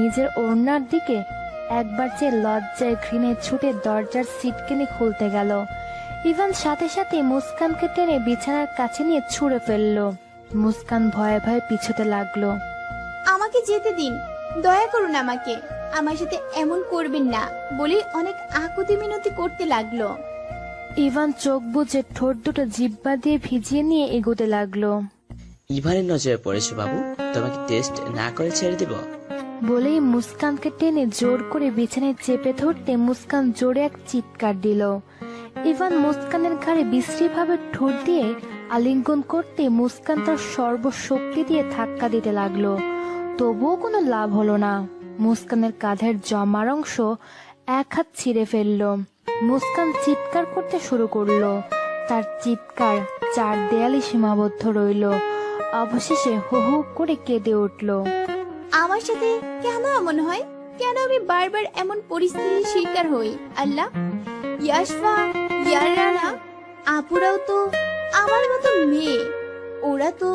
নিজের ওড়নার দিকে একবার যে লজ্জায় ঘৃণে ছুটে দরজার সিটকেনি খুলতে গেল। ইভান সাথে সাথে মুস্কানকে টেনে বিছানার কাছে নিয়ে ছুঁড়ে ফেললো। মুস্কান ভয়ে ভয়ে পিছুতে লাগলো। আমাকে যেতে দিন, দয়া করুন আমাকে, আমার সাথে এমন করবেন না বলে অনেক আকুতি মিনতি করতে লাগলো। ইভান চোখ বুজে ঠোঁট দুটো জিহ্বা দিয়ে ভিজিয়ে নিয়ে এগোতে লাগলো। ইভানের নজরে পড়েছে বাবু, তোমাকে টেস্ট না করে ছেড়ে দেব বলেই মুস্কানকে টেনে জোর করে বিছানায় চেপে ধরতে মুস্কান জোরে এক চিৎকার দিল। ইভান মুস্কানের ঘাড়ে বিশ্রীভাবে ঠোঁট দিয়ে আলিঙ্গন করতে মুস্কান তার সর্বশক্তি দিয়ে ধাক্কা দিতে লাগলো। তবুও কোনো লাভ হলো না। মুস্কানের কাঁধের জমার অংশ এক হাত ছিঁড়ে ফেললো। মুস্কান চিৎকার করতে শুরু করলো। তার চিৎকার চার দেয়ালে সীমাবদ্ধ রইল। অবশেষে হু হু করে কেঁদে উঠল। আমার সাথে কেন এমন হয়? কেন আমি বারবার এমন পরিস্থিতির শিকার হই? আল্লাহ, ইয়াশফা, ইয়ারানা আপুরাও তো আমার মতো মেয়ে, ওরা তো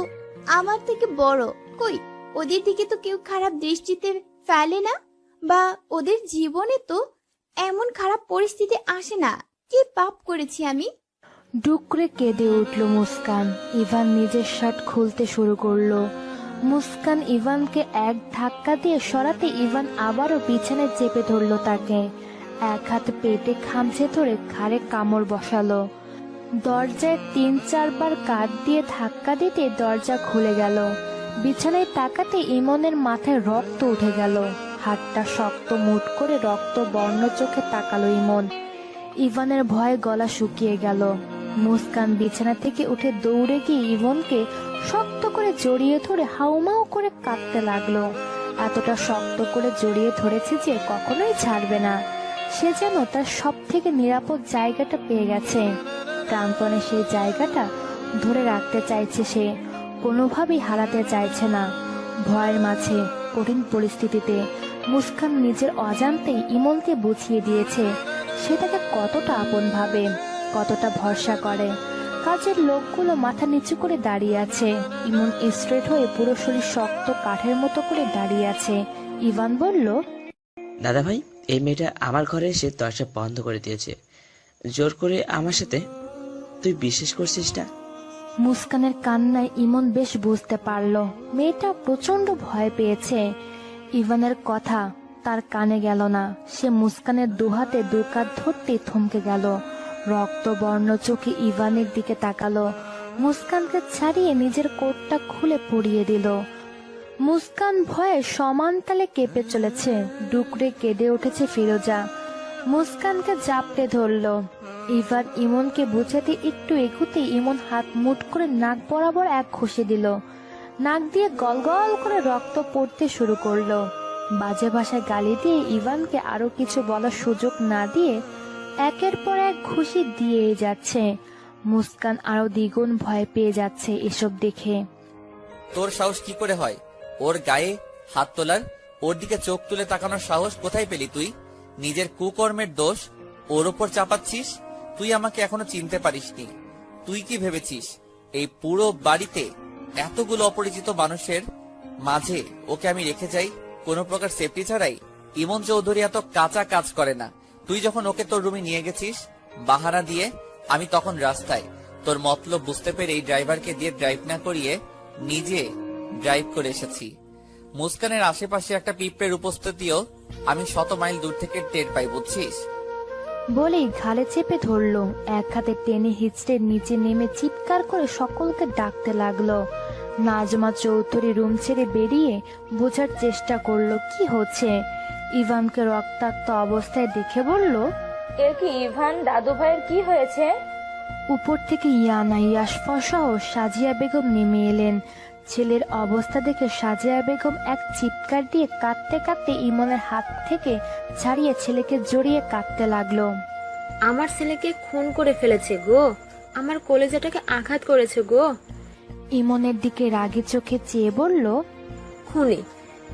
আমার থেকে বড়, কই ওদের দিকে তো কেউ খারাপ দৃষ্টিতে ফেলে না, বা ওদের জীবনে তো এমন খারাপ পরিস্থিতি আসে না। কি পাপ করেছি আমি? ডুকরে কেঁদে উঠল মুস্কান। ইভান নিজের শার্ট খুলতে শুরু করলো। মুস্কান ইভানকে এক ধাক্কা দিয়ে সরাতে ইভান আবারও বিছানায় চেপে ধরলো তাকে। এক হাত পেটে খামচে ধরে ঘাড়ে কামড় বসালো। দরজায় ৩-৪ বার কাঠ দিয়ে ধাক্কা দিতে দরজা খুলে গেল। বিছানায় তাকাতে ইমনের মাথায় রক্ত উঠে গেল। হাতটা শক্ত মুঠ করে রক্ত বর্ণ চোখে তাকালো ইমন। ইভানের ভয়ে গলা শুকিয়ে গেল। মুস্কান বিছানা থেকে উঠে দৌড়ে গিয়ে ইভনকে শক্ত করে জড়িয়ে ধরে হাউমাউ করে কাঁদতে লাগলো। এতটা শক্ত করে জড়িয়ে ধরেছে যে কখনোই ছাড়বে না। সে যেন তার সব থেকে নিরাপদ জায়গাটা পেয়ে গেছে। প্রাণপণে সেই জায়গাটা ধরে রাখতে চাইছে সে, কোনোভাবেই হারাতে চাইছে না। ভয়ের মাঝে, কঠিন পরিস্থিতিতে মুস্কান নিজের অজান্তেই ইমনকে বুঝিয়ে দিয়েছে সে তাকে কতটা আপন ভাবে, কতটা ভরসা করে। কাজের লোকগুলো মাথা নিচু করে দাঁড়িয়ে আছে। ইমন স্ট্রেট হয়ে পুরো শরীর শক্ত কাঠের মতো করে দাঁড়িয়ে আছে। ইভান বলল, দাদা ভাই, এই মেয়েটা আমার ঘরে এসে দরজা বন্ধ করে দিয়েছে জোর করে আমার সাথে, তুই বিশ্বাস করছিস না? মুস্কানের কান্নায় ইমন বেশ বুঝতে পারলো মেয়েটা প্রচন্ড ভয় পেয়েছে। ইভানের কথা তার কানে গেল না। সে মুস্কানের দুহাতে দু কাঁধ ধরতে থমকে গেল। রক্তবর্ণ চোখে ইভানের দিকে তাকালো। মুস্কানকে ছাড়িয়ে নিজের কোটটা খুলে পরিয়ে দিল। মুস্কান ভয়ে সমান তালে কেঁপে চলেছে। ডুকরে কেঁদে উঠেছে ফিরোজা। মুস্কানকে জাপটে ধরল। ইভান ইমনকে বুঝাতে একটু এগুতে ইমন হাত মুঠ করে নাক বরাবর এক ঘষে দিল। নাক দিয়ে গলগল করে রক্ত পড়তে শুরু করলো। বাজে ভাষায় গালি দিয়ে ইভানকে আরো কিছু বলার সুযোগ না দিয়ে একের পর এক ঘুষি দিয়ে যাচ্ছে। মুস্কান আরো দ্বিগুণ ভয় পেয়ে যাচ্ছে এসব দেখে। তোর সাহস কি করে হয় ওর গায়ে হাত তোলার? ওর দিকে চোখ তুলে তাকানোর সাহস কোথায় পেলি তুই? নিজের কুকর্মের দোষ ওর ওপর চাপাচ্ছিস। তুই আমাকে এখনো চিনতে পারিসনি। তুই কি ভেবেছিস এই পুরো বাড়িতে এতগুলো অপরিচিত মানুষের মাঝে ওকে আমি রেখে যাই কোনো প্রকার সেফটি ছাড়াই? ইমন চৌধুরী এত কাঁচা কাজ করে না। তুই যখন ওকে তোর রুমে নিয়ে গেছিস বাহানা দিয়ে, আমি তখন রাস্তায় তোর মতলব বুঝতে পেরে এই ড্রাইভারকে দিয়ে ড্রাইভ না করিয়ে নিজে ড্রাইভ করে এসেছি। মুস্কানের আশেপাশে একটা পিঁপড়ের উপস্থিতিও আমি 100 মাইল দূর থেকে টের পাই, বুঝছিস? বলেই ঘাড়ে চেপে ধরলো। এক হাতে টেনে হিচড়ে নিচে নেমে চিৎকার করে সকলকে ডাকতে লাগলো। নাজমা চৌধুরী রুম ছেড়ে বেরিয়ে বোঝার চেষ্টা করলো কি হচ্ছে। ইভানকে রক্তাক্ত অবস্থায় দেখে বলল, এ কি ইভান দাদু ভাইয়ের কি হয়েছে? উপর থেকে ইয়ানা, ইয়াশফা সহ সাজিয়া বেগম নেমে এলেন। ছেলের অবস্থা দেখে সাজিয়া বেগম এক চিৎকার দিয়ে কাঁদতে কাঁদতে ইমনের হাত থেকে ছাড়িয়ে ছেলেকে জড়িয়ে কাঁদতে লাগলো। আমার ছেলেকে খুন করে ফেলেছে গো, আমার কলেজাটাকে আঘাত করেছে গো। ইমনের দিকে রাগে চোখে চেয়ে বলল, খুনি?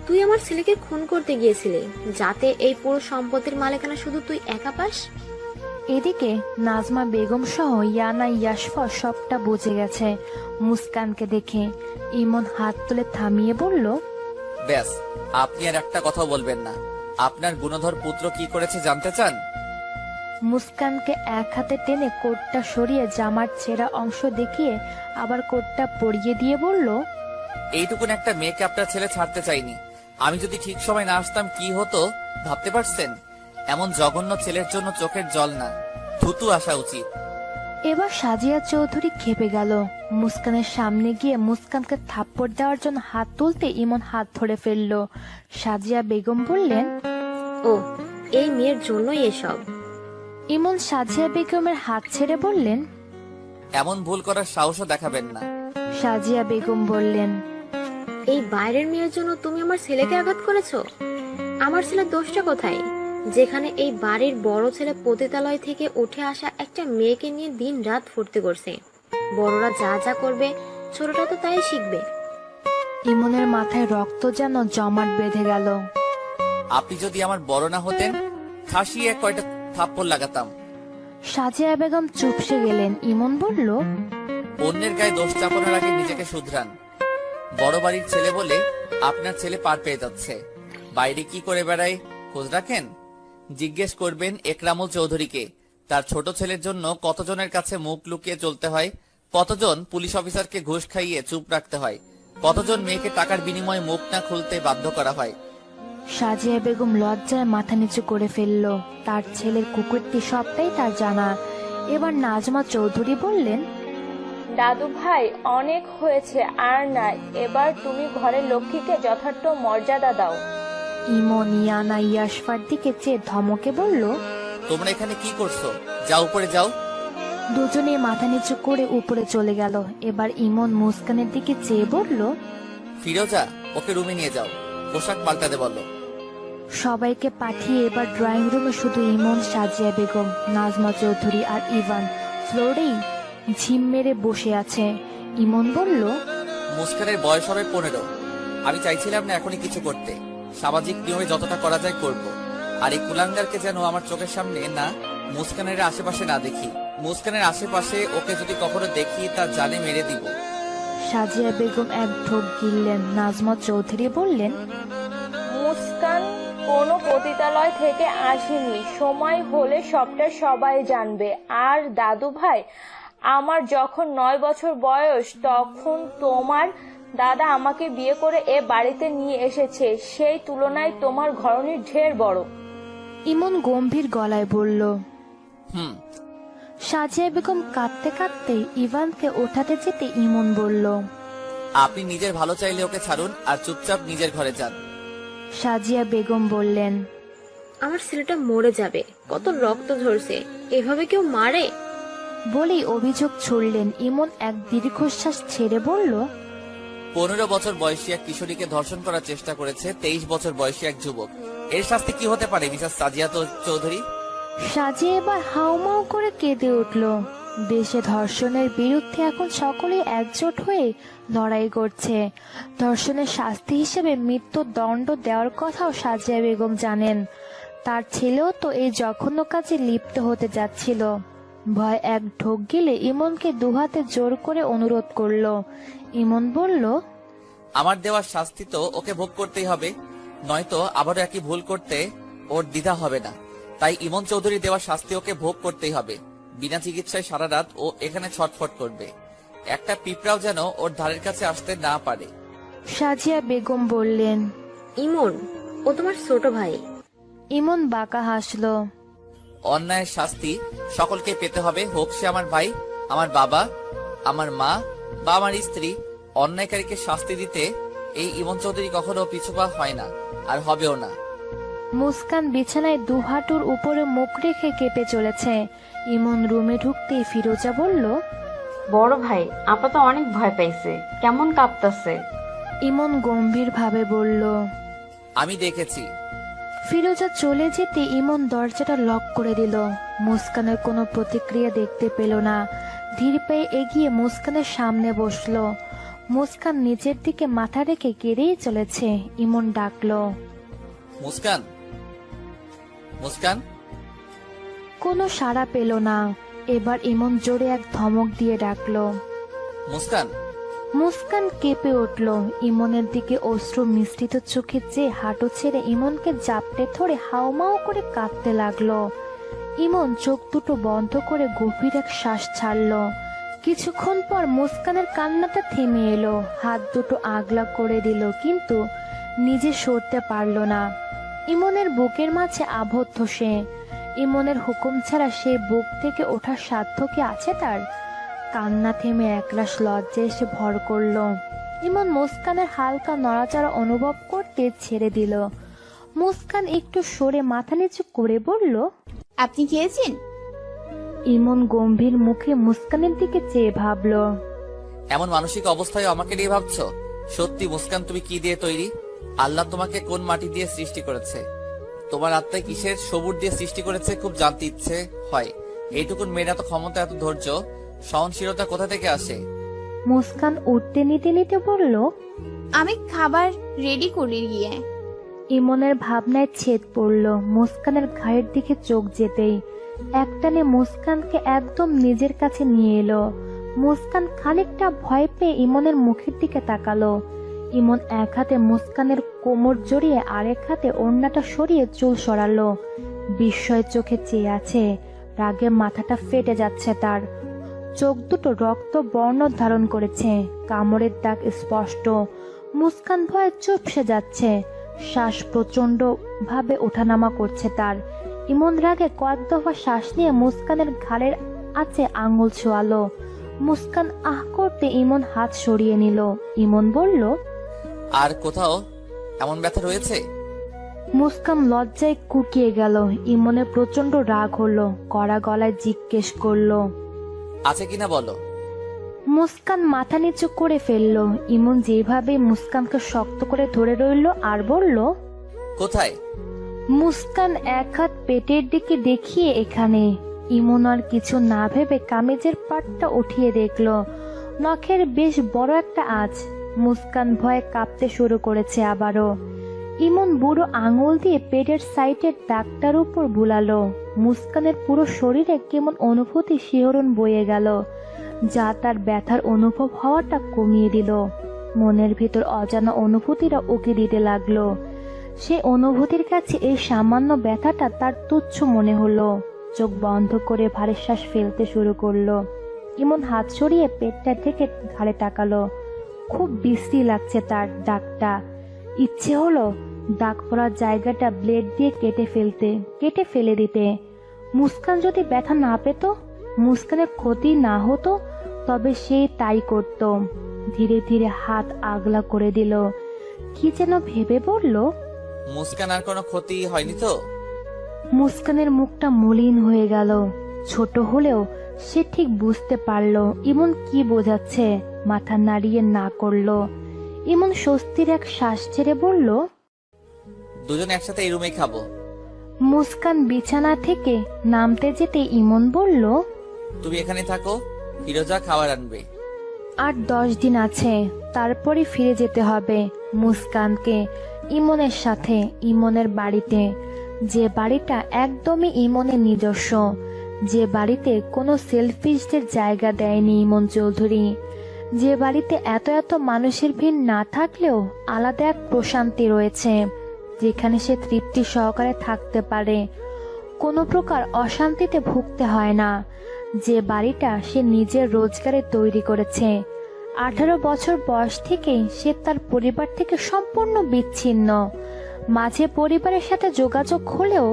তুই আমার ছেলেকে খুন করতে গিয়েছিলি যাতে এই পুরো সম্পত্তির মালিকানা শুধু তুই একা পাস? এদিকে নাজমা বেগম সহ ইয়ানা ইয়াশফা সবটা বুঝে গেছে মুস্কানকে দেখে। ইমন হাত তুলে থামিয়ে বলল, ব্যাস, আপনি আর একটা কথা বলবেন না। আপনার গুণধর পুত্র কি করেছে জানতে চান? মুস্কানকে এক হাতে টেনে কোটটা সরিয়ে জামার ছেঁড়া অংশ দেখিয়ে আবার কোটটা পরিয়ে দিয়ে বলল, এইটুকুন একটা মেয়েকে আপনার ছেলে ছাড়তে চাইনি। আমি যদি ঠিক সময় না আসতাম কি হতো ভাবতে পারছেন? এমন জঘন্য ছেলের জন্য চোখের জল না, থুতু আসা উচিত। এবার সাজিয়া চৌধুরী খেপে গেল। মুস্কানের সামনে গিয়ে মুস্কানকে থাপ্পড় দেওয়ার জন্য হাত তুলতে ইমন হাত ধরে ফেলল। সাজিয়া বেগম বললেন, ও, এই মেয়ের জন্যই এসব। ইমন সাজিয়া বেগমের হাত ছেড়ে বললেন, এমন ভুল করার সাহসও দেখাবেন না। সাজিয়া বেগম বললেন, এই বাইরের মেয়ের জন্য তুমি আমার ছেলেকে আঘাত করেছো? আমার ছেলের দোষটা কোথায়, যেখানে এই বাড়ির বড় ছেলে পতিতালয় থেকে উঠে আসা একটা মেয়েকে নিয়ে দিন রাত ফুর্তি করছে? বড়রা যা যা করবে ছোটটা তো তাই শিখবে। ইমনের মাথায় রক্ত যেন জমাট বেঁধে গেল। আপনি যদি আমার বড় না হতেন, খাসিয়ে কয়টা থাপ্পড় লাগাতাম। সাজিয়া বেগম চুপসে গেলেন। ইমন বলল, অন্যের গায়ে দোষ চাপানোর আগে নিজেকে শুধরান। বড় বাড়ির ছেলে বলে আপনার ছেলে পার পেয়ে যাচ্ছে। বাইরে কি করে বেড়ায় খোঁজ রাখেন? জিজ্ঞেস করবেন একরামুল চৌধুরীকে। তার ছোট ছেলের জন্য কতজনের কাছে মুখ লুকিয়ে চলতে হয়, কতজন পুলিশ অফিসারকে ঘুষ খাইয়ে চুপ রাখতে হয়, কতজন মেয়েকে টাকার বিনিময়ে মুখ না খুলতে বাধ্য করা হয়। সাজিয়া বেগম লজ্জায় মাথা নিচু করে ফেলল। তার ছেলের কুকুরটি সবটাই তার জানা। এবার নাজমা চৌধুরী বললেন, দাদু ভাই, অনেক হয়েছে, আর না। এবার তুমি ঘরের লক্ষ্মীকে যথার্থ মর্যাদা দাও। ইমন ইয়ানা ইয়াশফার দিকে চেয়ে ধমকে বলল, তোমরা এখানে কি করছো? যাও উপরে যাও। দুজনে মাথা নিচু করে উপরে চলে গেল। এবার ইমন মুস্কানের দিকে চেয়ে বলল, ফিরোজা, ওকে রুমে নিয়ে যাও, পোশাক পাল্টাতে বলো। সবাইকে পাঠিয়ে এবার ড্রয়িং রুমে শুধু ইমন, সাজিয়া বেগম, নাজমা চৌধুরী আর ইভান ফ্লোরেই ঝিম মেরে বসে আছে। ইমন বলল, মুস্কানের বয়স হবে 15। আমি চাইছিলাম না এখনই কিছু করতে। সামাজিক নিয়মে যতটা করা যায় করব। আর এই কুলাঙ্গারকে যেন আমার চোখের সামনে না, মুস্কানের আশেপাশে না দেখি। মুস্কানের আশেপাশে ওকে যদি কখনো দেখি তার জানে মেরে দিব। সাজিয়া বেগম এক ঢোক গিললেন। নাজমা চৌধুরী বললেন, মুস্কান কোনো পতিতালয় থেকে আসেনি, সময় হলে সবটা সবাই জানবে। আর দাদু ভাই, আমার যখন 9 বছর বয়স তখন তোমার দাদা আমাকে বিয়ে করে এ বাড়িতে নিয়ে এসেছে। সেই তুলনায় তোমার ঘরনি ঢের বড়। ইমন গম্ভীর গলায় বলল। হুম। সাজিয়া বেগম কাঁদতে কাঁদতে ইভানকে ওঠাতে যেতে ইমন বলল, আপনি নিজের ভালো চাইলে ওকে ছাড়ুন আর চুপচাপ নিজের ঘরে যান। সাজিয়া বেগম বললেন, আমার ছেলেটা মরে যাবে, কত রক্ত ঝরছে, এভাবে কেউ মারে? বলেই অভিযোগ ছুড়লেন। ইমন এক দীর্ঘশ্বাস ছেড়ে বলল, 15 বছর বয়সী এক কিশোরীকে ধর্ষণ করার চেষ্টা করেছে 23 বছর বয়সী এক যুবক। এর শাস্তি কি হতে পারে মিসেস সাজিয়া চৌধুরী? সাজিয়া এবার হাউমাউ করে কেঁদে উঠল। দেশে ধর্ষণের বিরুদ্ধে এখন সকলেই একজোট হয়ে লড়াই করছে। ধর্ষণের শাস্তি হিসেবে মৃত্যুর দণ্ড দেওয়ার কথাও সাজিয়া বেগম জানেন। তার ছেলেও তো এই জঘন্য কাজে লিপ্ত হতে যাচ্ছিল। ভয় এক ঢোক গিলে ইমনকে দুহাতে জোর করে অনুরোধ করল। ইমন বলল, আমার দেওয়ার শাস্তি তো ওকে ভোগ করতেই হবে, নয়তো আবারও একই ভুল করতে ওর দ্বিধা হবে না। তাই ইমন চৌধুরী দেওয়ার শাস্তি ওকে ভোগ করতেই হবে। বিনা চিকিৎসায় সারা রাত ও এখানে ছটফট করবে। একটা পিঁপড়াও যেন ওর ধারের কাছে আসতে না পারে। সাজিয়া বেগম বললেন। ইমন, ও তোমার ছোট ভাই। ইমন বাঁকা হাসল। অন্যায়ের শাস্তি সকলকে পেতে হবে, হোক সে আমার ভাই, আমার বাবা, আমার মা বা আমার স্ত্রী। অন্যায়কারীকে শাস্তি দিতে এই ইমন চৌধুরী কখনো পিছুপা হয় না, আর হবেও না। মুস্কান বিছানায় দুহাঁটুর উপরে মুখ রেখে কেঁপে চলেছে। ইমন রুমে ঢুকতেই ফিরোজা বলল, বড় ভাই আপা তো অনেক ভয় পাইছে, কেমন কাঁপতাছে। ইমন গম্ভীর ভাবে বলল। আমি দেখেছি। ফিরোজা চলে যেতে ইমন দরজাটা লক করে দিল। মুস্কানের কোনো প্রতিক্রিয়া দেখতে পেল না। ধীর পায়ে এগিয়ে মুস্কানের সামনে বসলো। মুস্কান নিচের দিকে মাথা রেখে কেঁদেই চলেছে। ইমন ডাকলো, মুস্কান, মুস্কান। কোনো সাড়া পেল না। এবার ইমন জোরে এক ধমক দিয়ে ডাকলো। মুস্কান, মুস্কান কেঁপে উঠল। ইমনের দিকে অশ্রু মিশ্রিত চোখে চেয়ে হাঁটু ছেড়ে ইমনকে জাপটে ধরে হাউমাউ করে কাঁদতে লাগলো। ইমন চোখ দুটো বন্ধ করে গভীর এক শ্বাস ছাড়ল। কিছুক্ষণ পর মুস্কানের কান্নাটা থেমে এলো। হাত দুটো আগলা করে দিল, কিন্তু নিজে সরতে পারল না। ইমনের বুকের মাঝে আবদ্ধ সে। ইমনের হুকুম ছাড়া সে বুক থেকে ওঠার সাধ্য কি আছে তার? কান্না থেমে একরাশ লজ্জা এসে ভর করল। ইমন মুস্কানের হালকা নড়াচড়া অনুভব করতে ছেড়ে দিল। মুস্কান একটু সরে মাথা নিচু করে বলল, আপনি খেয়েছেন? ইমন গম্ভীর মুখে মুস্কানের দিকে চেয়ে ভাবল। এমন মানসিক অবস্থায় আমাকে নিয়ে ভাবছো? সত্যি মুস্কান, তুমি কি দিয়ে তৈরি? আল্লাহ তোমাকে কোন মাটি দিয়ে সৃষ্টি করেছে? তোমার আত্মায় কিসের সবুর দিয়ে সৃষ্টি করেছে খুব জানতে ইচ্ছে হয়। এইটুকুন মেয়ের এত ক্ষমতা, এত ধৈর্য, সহনশীলতা কোথা থেকে আসে? মুস্কান উঠতে নিতে নিতে বলল, আমি খাবার রেডি করে গিয়ে। ইমনের ভাবনায় ছেদ পড়ল। মুস্কানের ঘাড়ের দিকে চোখ যেতেই একটানে মুস্কানকে একদম নিজের কাছে নিয়ে এলো। মুস্কান খানিকটা ভয় পেয়ে ইমনের মুখের দিকে তাকালো। ইমন এক হাতে মুস্কানের কোমর জড়িয়ে আরেক হাতে ওড়নাটা সরিয়ে চুল সরালো। বিস্ময় চোখে চেয়ে আছে। রাগে মাথাটা ফেটে যাচ্ছে তার। চোখ দুটো রক্ত বর্ণ ধারণ করেছে, কামড়ের দাগ স্পষ্ট। মুস্কান ভয়ে চুপসে যাচ্ছে। শ্বাস প্রচন্ড ভাবে ওঠানামা করছে তার। ইমন রাগে কয়েক দফা শ্বাস নিয়ে মুস্কানের ঘাড়ের আছে আঙুল ছোঁয়ালো। মুস্কান আহ করতে ইমন হাত সরিয়ে নিল। ইমন বলল, আর কোথাও এমন ব্যথা রয়েছে? মুস্কান লজ্জায় কুকিয়ে গেল। ইমনের প্রচন্ড রাগ হলো। কড়া গলায় জিজ্ঞেস করলো, আছে কিনা বলো। মুস্কান মাথা নিচু করে ফেলল। ইমন যেভাবে মুস্কানকে শক্ত করে ধরে রইল আর বলল, কোথায়? মুস্কান এক হাত পেটের দিকে দেখিয়ে এখানে। ইমন আর কিছু না ভেবে কামিজের পাটটা উঠিয়ে দেখল নখের বেশ বড় একটা আঁচ। মুস্কান ভয়ে কাঁপতে শুরু করেছে আবারও। ইমন বুড়ো আঙুল দিয়ে পেটের সাইডের দাগটার উপর বুলালো। মুস্কানের পুরো শরীরে কেমন অনুভূতি শিহরণ বয়ে গেল, যা তার ব্যথার অনুভব হওয়াটা কমিয়ে দিল। মনের ভিতর অজানা অনুভূতিরা উকি দিতে লাগলো। সে অনুভূতির কাছে এই সামান্য ব্যথাটা তার তুচ্ছ মনে হলো। চোখ বন্ধ করে ভারী শ্বাস ফেলতে শুরু করলো। ইমন হাত সরিয়ে পেটটা থেকে ঘাড়ে তাকালো। খুব বিশ্রী লাগছে তার দাগটা। ইচ্ছে হলো দাগ পড়ার জায়গাটা ব্লেড দিয়ে কেটে ফেলে দিতে। মুস্কান যদি ব্যথা না পেত, মুস্কানের ক্ষতি না হতো, তবে সে তাই করত। ধীরে ধীরে হাত আগলা করে দিল। কি যেন ভেবে বলল, মুস্কান, আর কোনো ক্ষতি হয়নি তো? মুস্কানের মুখটা মলিন হয়ে গেল। ছোট হলেও সে ঠিক বুঝতে পারল ইমন কি বোঝাচ্ছে। মাথা নাড়িয়ে না করলো। ইমন স্বস্তির এক শ্বাস ছেড়ে বলল, দুজন একসাথে এই রুমেই খাবো। মুস্কান বিছানা থেকে নামতে যেতে ইমন বলল, তুমি এখানে থাকো, ফিরোজা খাবার আনবে। আর 10 দিন আছে, তারপরে ফিরে যেতে হবে মুস্কানকে ইমনের সাথে ইমনের বাড়িতে। যে বাড়িটা একদমই ইমনের নিজস্ব, যে বাড়িতে কোনো সেলফিশদের জায়গা দেয়নি ইমন চৌধুরী, যে বাড়িতে এত এত মানুষের ভিড় না থাকলেও আলাদা এক প্রশান্তি রয়েছে, যেখানে সে তৃপ্তি সহকারে থাকতে পারে, কোনো প্রকার অশান্তিতে ভুগতে হয় না। যে বাড়িটা সে নিজের রোজগারে তৈরি করেছে। 18 বছর বয়স থেকেই সে তার পরিবার থেকে সম্পূর্ণ বিচ্ছিন্ন। মাঝে পরিবারের সাথে যোগাযোগ হলেও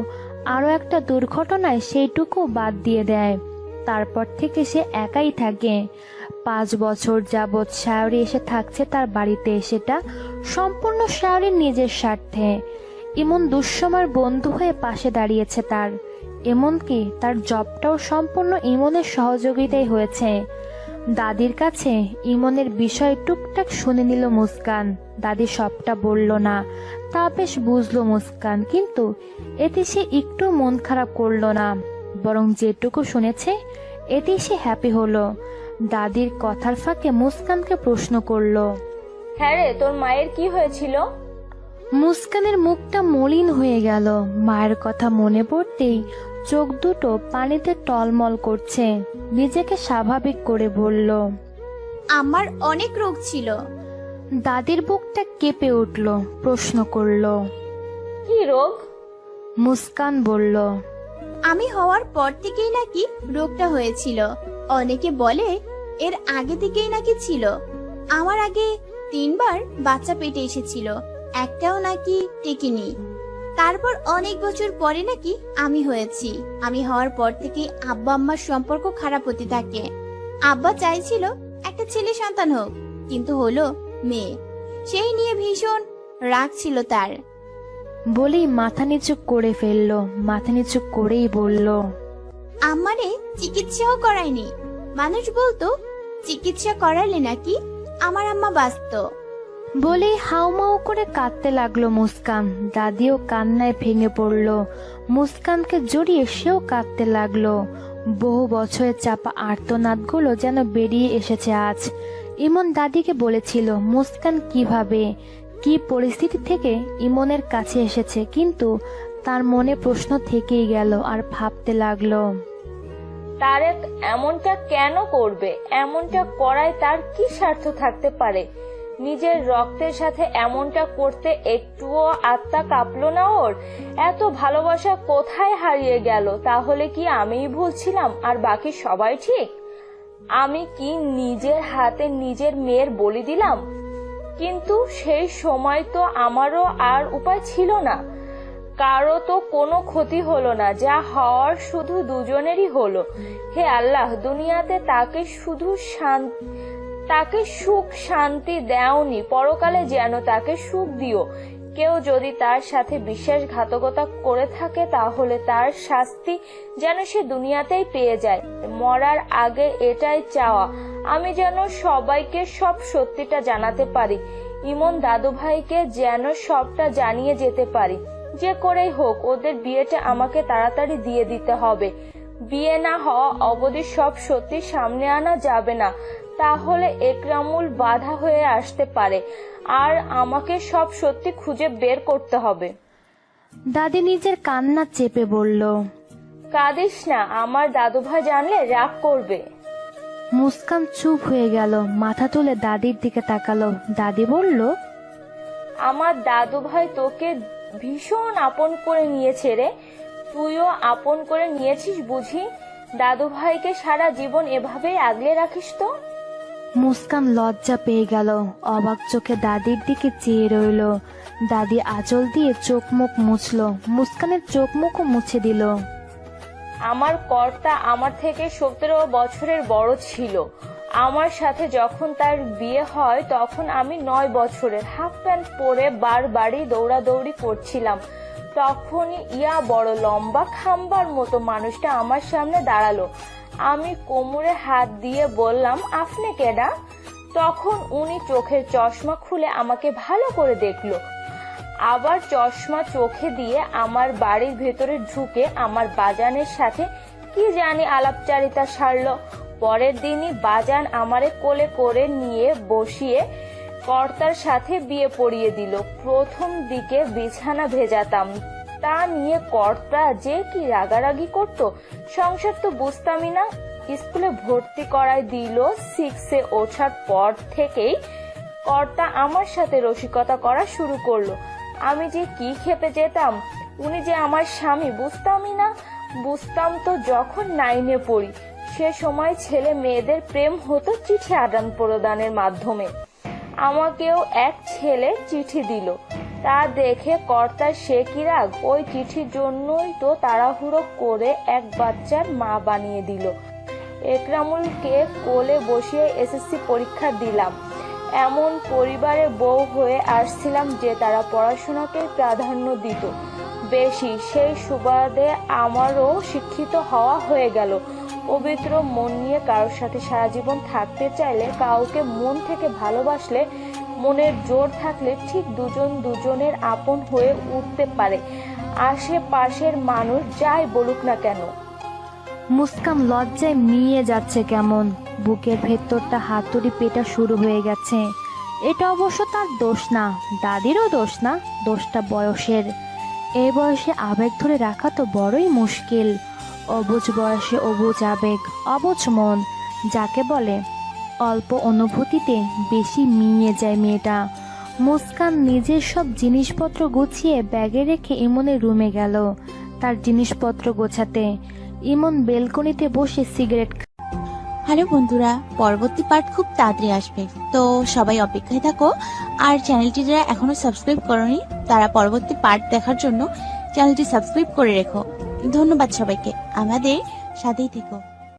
আরো একটা দুর্ঘটনায় সেইটুকু বাদ দিয়ে দেয়। তারপর থেকে সে একাই থাকে। 5 বছর যাবৎ শায়রি এসে থাকছে তার বাড়িতে, সেটা সম্পূর্ণ শায়রির নিজের স্বার্থে। ইমন দুঃসময়ের বন্ধু হয়ে পাশে দাঁড়িয়েছে তার। এমনকি তার জবটাও সম্পূর্ণ ইমনের সহযোগিতায় হয়েছে। দাদির কাছে ইমনের বিষয় টুকটাক শুনে নিল মুস্কান। দাদি সবটা বলল না, তা বেশ বুঝলো মুস্কান, কিন্তু এতে সে একটু মন খারাপ করলো না, বরং যেটুকু শুনেছে এতে সে হ্যাপি হলো। দাদির কথার ফাঁকে মুস্কানকে প্রশ্ন করলো, হ্যাঁ রে, তোর মায়ের কি হয়েছিল? মুস্কানের মুখটা মলিন হয়ে গেল। মায়ের কথা মনে পড়তেই চোখ দুটো পানিতে টলমল করছে। নিজেকে স্বাভাবিক করে বলল। আমার অনেক রোগ ছিল। দাদির বুকটা কেঁপে উঠল। প্রশ্ন করল। কি রোগ? মুস্কান বলল। আমি হওয়ার পর থেকেই নাকি রোগটা হয়েছিল। অনেকে বলে এর আগে থেকেই নাকি ছিল। আমার আগে 3 বার বাচ্চা পেটে এসেছিল, একটাও নাকি টেকেনি। তারপর অনেক বছর পরে নাকি আমি হয়েছি। আমি হওয়ার পর থেকে আব্বা আম্মার সম্পর্ক খারাপ হতে থাকে। আব্বা চাইছিল একটা ছেলে সন্তান হোক, কিন্তু হলো মেয়ে। সেই নিয়ে ভীষণ রাগ ছিল তার। বলেই মাথা নিচু করে ফেলল। মাথা নিচু করেই বলল। আমারে চিকিৎসাও করায়নি। মানুষ বলতো চিকিৎসা করালে নাকি আমার আম্মা বাঁচত। বলেই হাউমাউ করে কাঁদতে লাগলো মুস্কান। দাদিও কান্নায় ভেঙে পড়ল। মুস্কানকে জড়িয়ে সেও কাঁদতে লাগলো। বহু বছরের চাপা আর্তনাদগুলো যেন বেরিয়ে এসেছে আজ। ইমন দাদিকে বলেছিল মুস্কান কিভাবে, কি পরিস্থিতি থেকে ইমনের কাছে এসেছে, কিন্তু তার মনে প্রশ্ন থেকেই গেল আর ভাবতে লাগলো। তারেক এমনটা কেন করবে? এমনটা করায় তার কি স্বার্থ থাকতে পারে? নিজের রক্তের সাথে এমনটা করতে একটুও আত্মা কাঁপলো না ওর? এত ভালোবাসা কোথায় হারিয়ে গেল? তাহলে কি আমিই ভুল ছিলাম আর বাকি সবাই ঠিক? আমি কি নিজের হাতে নিজের মেয়ের বলি দিলাম? কিন্তু সেই সময় তো আমারও আর উপায় ছিল না। কারো তো কোনো ক্ষতি হলো না, যা হওয়ার শুধু দুজনেরই হলো। হে আল্লাহ, দুনিয়াতে তাকে সুখ শান্তি দেওনি, পরকালে যেন তাকে সুখ দিও। কেউ যদি তার সাথে বিশ্বাসঘাতকতা করে থাকে তাহলে তার শাস্তি যেন সে দুনিয়াতেই পেয়ে যায়। মরার আগে এটাই চাওয়া, আমি যেন সবাইকে সব সত্যিটা জানাতে পারি। ইমন দাদু ভাইকে যেন সবটা জানিয়ে যেতে পারি। যে করেই হোক ওদের বিয়েটা আমাকে তাড়াতাড়ি দিয়ে দিতে হবে। বিয়ে না হওয়া অবধি সব সত্যি সামনে আনা যাবে না, তাহলে একরামুল বাধা হয়ে আসতে পারে আর আমাকে সব সত্যি খুঁজে বের করতে হবে। দাদি নিজের কান্না চেপে বলল। কাঁদিস না, আমার দাদু ভাই জানলে রাগ করবে। মুস্কান চুপ হয়ে গেল। মাথা তুলে দাদির দিকে তাকালো। দাদি বলল। আমার দাদু ভাই তোকে ভীষণ আপন করে নিয়েছে রে, তুইও আপন করে নিয়েছিস বুঝি? দাদু ভাইকে সারা জীবন এভাবেই আগলে রাখিস তো? মুস্কান লজ্জা পেয়ে গেল। অবাক চোখে দাদির দিকে চেয়ে রইল। দাদি আঁচল দিয়ে চোখ মুখ মুছল। মুস্কানের চোখ মুখও মুছে দিল। আমার কর্তা আমার থেকে 17 বছরের বড় ছিল। আমার সাথে যখন তার বিয়ে হয় তখন আমি 9 বছরের। হাফ প্যান্ট পরে বারবারই দৌড়াদৌড়ি করছিলাম। তখনই ইয়া বড় লম্বা খাম্বার মতো মানুষটা আমার সামনে দাঁড়ালো। আমি কোমরে হাত দিয়ে বললাম, আপনি কেডা? তখন উনি চোখের চশমা খুলে আমাকে ভালো করে দেখলো, আবার চশমা চোখে দিয়ে আমার বাড়ির ভেতরে ঢুকে আমার বাজানের সাথে কি জানি আলাপচারিতা সারলো। পরের দিনই বাজান আমারে কোলে করে নিয়ে বসিয়ে কর্তার সাথে বিয়ে পড়িয়ে দিল। প্রথম দিকে বিছানা ভেজাতাম, তা নিয়ে কর্তা যে কি রাগারাগি করতো, সংসার তো বুঝতামই না। স্কুলে ভর্তি করায় দিল। 6-এ ওঠার পর থেকেই কর্তা আমার সাথে রসিকতা করা শুরু করলো। আমি যে কি খেপে যেতাম, উনি যে আমার স্বামী বুঝতামই না। বুঝতাম তো যখন 9-এ পড়ি। সে সময় ছেলে মেয়েদের প্রেম হতো চিঠি আদান প্রদানের মাধ্যমে। আমাকেও এক ছেলে চিঠি দিল, তা দেখে কর্তার সে কি রাগ। ওই চিঠির জন্যই তো তাড়াহুড়ো করে এক বাচ্চার মা বানিয়ে দিল। একরামুলকে কোলে বসিয়ে এসএসসি পরীক্ষা দিলাম। এমন পরিবারের বউ হয়ে আসছিলাম যে তারা পড়াশোনাকে প্রাধান্য দিত বেশি। সেই সুবাদে আমারও শিক্ষিত হওয়া হয়ে গেল। পবিত্র মন নিয়ে কারোর সাথে সারা জীবন থাকতে চাইলে, কাউকে মন থেকে ভালোবাসলে, মনের জোর থাকলে ঠিক দুজন দুজনের আপন হয়ে উঠতে পারে, আশেপাশের মানুষ যাই বলুক না কেন। মুস্কান লজ্জায় মিয়ে যাচ্ছে কেমন। বুকের ভেতরটা হাতুড়ি পেটা শুরু হয়ে গেছে। এটা অবশ্য তার দোষ না, দাদিরও দোষ না, দোষটা বয়সের। এই বয়সে আবেগ ধরে রাখা তো বড়ই মুশকিল। অবুঝ বয়সে অবুঝ আবেগ, অবুঝ মন যাকে বলে। অল্প অনুভূতিতে বেশি মিইয়ে যায় মেয়েটা। মুস্কান নিজের সব জিনিসপত্র গুছিয়ে ব্যাগে রেখে ইমনের রুমে গেল তার জিনিসপত্র গোছাতে। ইমন বেলকনিতে বসে সিগারেট। হ্যালো বন্ধুরা, পরবর্তী পার্ট খুব তাড়াতাড়ি আসবে, তো সবাই অপেক্ষায় থাকো। আর চ্যানেলটি যারা এখনো সাবস্ক্রাইব করনি তারা পরবর্তী পার্ট দেখার জন্য চ্যানেলটি সাবস্ক্রাইব করে রেখো। ধন্যবাদ সবাইকে, আমাদের সাথেই থেকো।